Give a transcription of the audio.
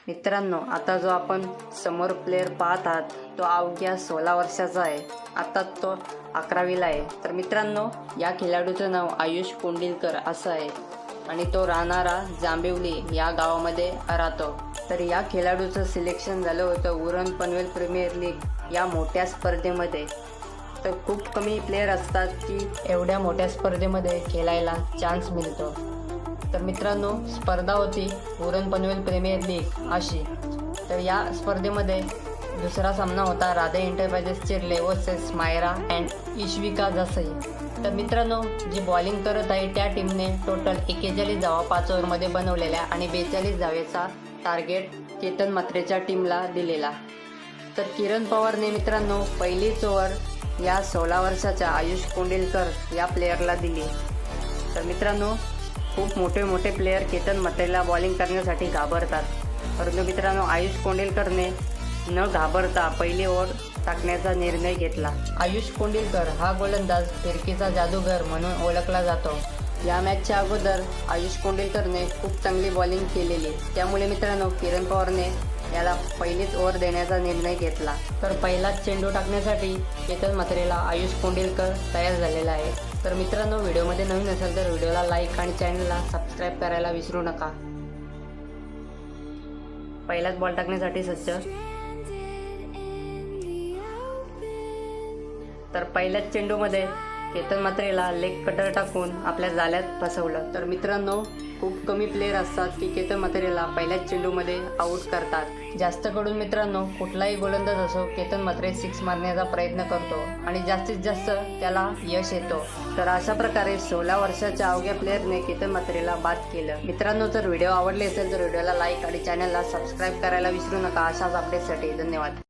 मित्रांनो, आता जो आपण समोर प्लेयर पाहत आहात तो अवघ्या 16 वर्षाचा आहे. आता तो 11वीला आहे. तर मित्रांनो, या खेळाडूचं नाव आयुष कोंडिलकर असं आहे आणि तो राहणारा जांभिवली या गावामध्ये राहतो. तर या खेळाडूचं सिलेक्शन झालं होतं उरण पनवेल प्रीमियर लीग या मोठ्या स्पर्धेमध्ये. तर खूप कमी प्लेयर असतात की एवढ्या मोठ्या स्पर्धेमध्ये खेळायला चान्स मिळतो. तर मित्रांनो, स्पर्धा होती उरण पनवेल प्रीमियर लीग अशी. तर या स्पर्धेमध्ये दुसरा सामना होता Radha enterprises Chirle versus Myra and Ishvika Jasai. तर मित्रांनो, जी बॉलिंग करत आहे त्या टीमने टोटल 41 धावा 5 ओव्हरमध्ये बनवलेल्या आणि 42 धावेचा टार्गेट केतन म्हात्रेच्या टीमला दिलेला. तर किरण पवारने मित्रांनो पहिलीच ओव्हर या 16 वर्षाच्या आयुष कोंडिलकर या प्लेयरला दिली. तर मित्रांनो, खूप मोठे प्लेयर केतन म्हात्रेला बॉलिंग करण्यासाठी घाबरतात, परंतु मित्रांनो आयुष कोंडिलकरने न घाबरता पहिली ओव्हर टाकण्याचा निर्णय घेतला. आयुष कोंडिलकर हा गोलंदाज फिरकीचा जादूगर म्हणून ओळखला जातो. या मॅचच्या अगोदर आयुष कोंडिलकरने खूप चांगली बॉलिंग केलेली, त्यामुळे मित्रांनो किरण पवारने याला पहिलीच ओव्हर देण्याचा निर्णय घेतला. तर पहिलाच चेंडू टाकण्यासाठी केतन म्हात्रेला आयुष कोंडिलकर तयार झालेला आहे. तर मित्रांनो, व्हिडिओमध्ये नवीन असेल तर व्हिडिओला लाईक आणि चॅनलला सबस्क्राईब करायला विसरू नका. पहिलाच बॉल टाकण्यासाठी सज्ज. तर पहिल्याच चेंडूमध्ये केतन म्हात्रेला लेग कटर टाकून आपल्या जाळ्यात फसवलं. तर मित्रांनो, खूप कमी प्लेयर असतात की केतन म्हात्रेला पहिल्याच चेंडूमध्ये आऊट करतात. जास्त कडून मित्रांनो कुठलाही गोलंदाज असो, केतन म्हात्रे 6 मारण्याचा प्रयत्न करतो आणि जास्तीत जास्त त्याला यश येतो. तर अशा प्रकारे 16 वर्षाच्या अवघ्या प्लेयरने केतन म्हात्रेला बाद केलं. मित्रांनो, जर व्हिडिओ आवडले असेल तर व्हिडिओला लाईक आणि चॅनलला सबस्क्राईब करायला विसरू नका. अशाच अपडेटसाठी धन्यवाद.